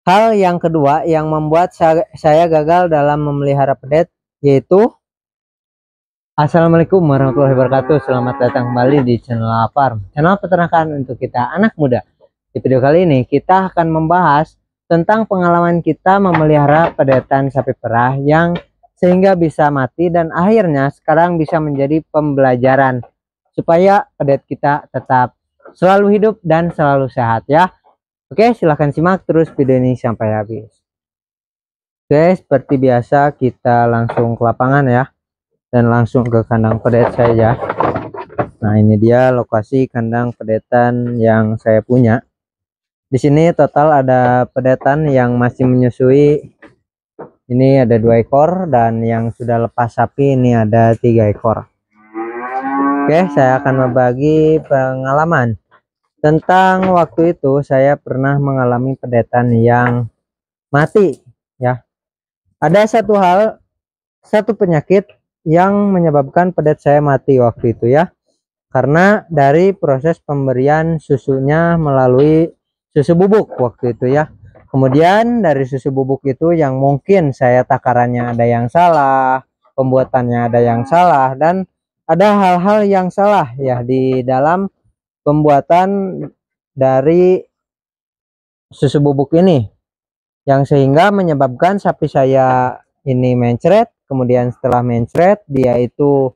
Hal yang kedua yang membuat saya gagal dalam memelihara pedet yaitu Assalamualaikum warahmatullahi wabarakatuh. Selamat datang kembali di channel Farm, channel peternakan untuk kita anak muda. Di video kali ini kita akan membahas tentang pengalaman kita memelihara pedetan sapi perah yang sehingga bisa mati dan akhirnya sekarang bisa menjadi pembelajaran supaya pedet kita tetap selalu hidup dan selalu sehat ya. Oke, silahkan simak terus video ini sampai habis. Oke, seperti biasa kita langsung ke lapangan ya, dan langsung ke kandang pedet saya. Nah, ini dia lokasi kandang pedetan yang saya punya. Di sini total ada pedetan yang masih menyusui. Ini ada 2 ekor dan yang sudah lepas sapi ini ada 3 ekor. Oke, saya akan membagi pengalaman tentang waktu itu saya pernah mengalami pedetan yang mati ya. Ada satu penyakit yang menyebabkan pedet saya mati waktu itu ya, karena dari proses pemberian susunya melalui susu bubuk waktu itu ya. Kemudian dari susu bubuk itu yang mungkin saya takarannya ada yang salah, pembuatannya ada yang salah, dan ada hal-hal yang salah ya di dalam pembuatan dari susu bubuk ini, yang sehingga menyebabkan sapi saya ini mencret. Kemudian setelah mencret dia itu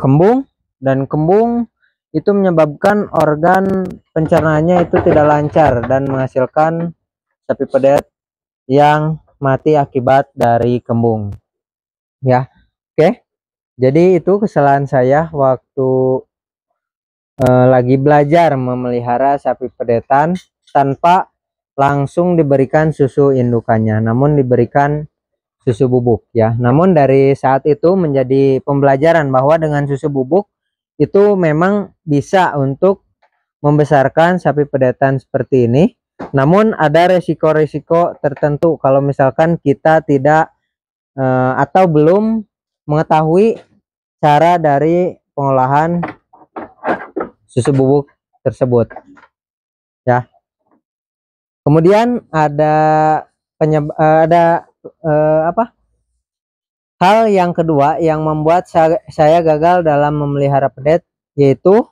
kembung, dan kembung itu menyebabkan organ pencernaannya itu tidak lancar dan menghasilkan sapi pedet yang mati akibat dari kembung ya. Oke, jadi itu kesalahan saya waktu lagi belajar memelihara sapi pedetan tanpa langsung diberikan susu indukannya, namun diberikan susu bubuk ya. Namun dari saat itu menjadi pembelajaran bahwa dengan susu bubuk itu memang bisa untuk membesarkan sapi pedetan seperti ini. Namun ada resiko-resiko tertentu kalau misalkan kita tidak atau belum mengetahui cara dari pengolahan susu bubuk tersebut ya. Kemudian ada hal yang kedua yang membuat saya gagal dalam memelihara pedet yaitu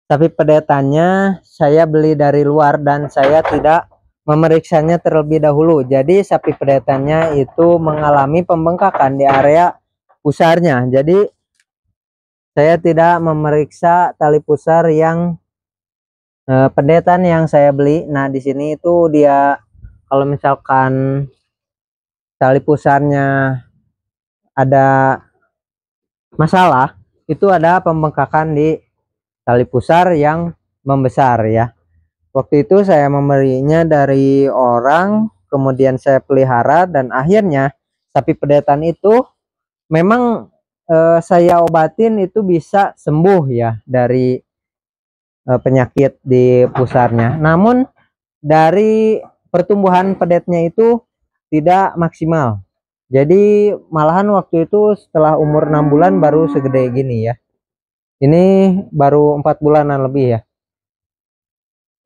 sapi pedetannya saya beli dari luar dan saya tidak memeriksanya terlebih dahulu. Jadi sapi pedetannya itu mengalami pembengkakan di area pusarnya. Jadi saya tidak memeriksa tali pusar yang pedetan yang saya beli. Nah, di sini itu dia kalau misalkan tali pusarnya ada masalah, itu ada pembengkakan di tali pusar yang membesar ya. Waktu itu saya membelinya dari orang, kemudian saya pelihara dan akhirnya sapi pedetan itu memang saya obatin itu bisa sembuh ya dari penyakit di pusarnya. Namun dari pertumbuhan pedetnya itu tidak maksimal. Jadi malahan waktu itu setelah umur 6 bulan baru segede gini ya. Ini baru 4 bulanan lebih ya.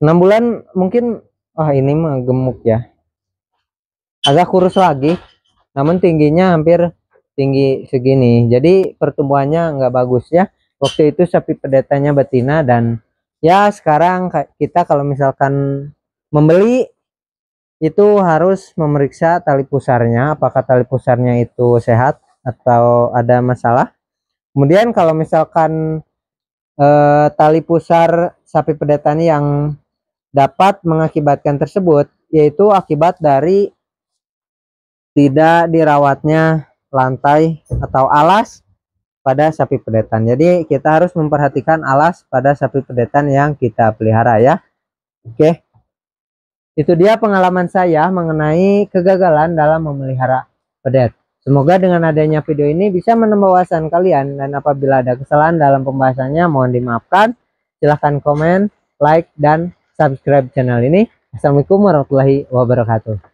6 bulan mungkin, ini mah gemuk ya. Agak kurus lagi, namun tingginya hampir tinggi segini. Jadi pertumbuhannya nggak bagus ya. Waktu itu sapi pedetannya betina, dan ya sekarang kita kalau misalkan membeli itu harus memeriksa tali pusarnya, apakah tali pusarnya itu sehat atau ada masalah. Kemudian kalau misalkan tali pusar sapi pedetan yang dapat mengakibatkan tersebut, yaitu akibat dari tidak dirawatnya lantai atau alas pada sapi pedetan. Jadi kita harus memperhatikan alas pada sapi pedetan yang kita pelihara ya. Oke, itu dia pengalaman saya mengenai kegagalan dalam memelihara pedet. Semoga dengan adanya video ini bisa menambah wawasan kalian, dan apabila ada kesalahan dalam pembahasannya mohon dimaafkan. Silahkan komen, like, dan subscribe channel ini. Assalamualaikum warahmatullahi wabarakatuh.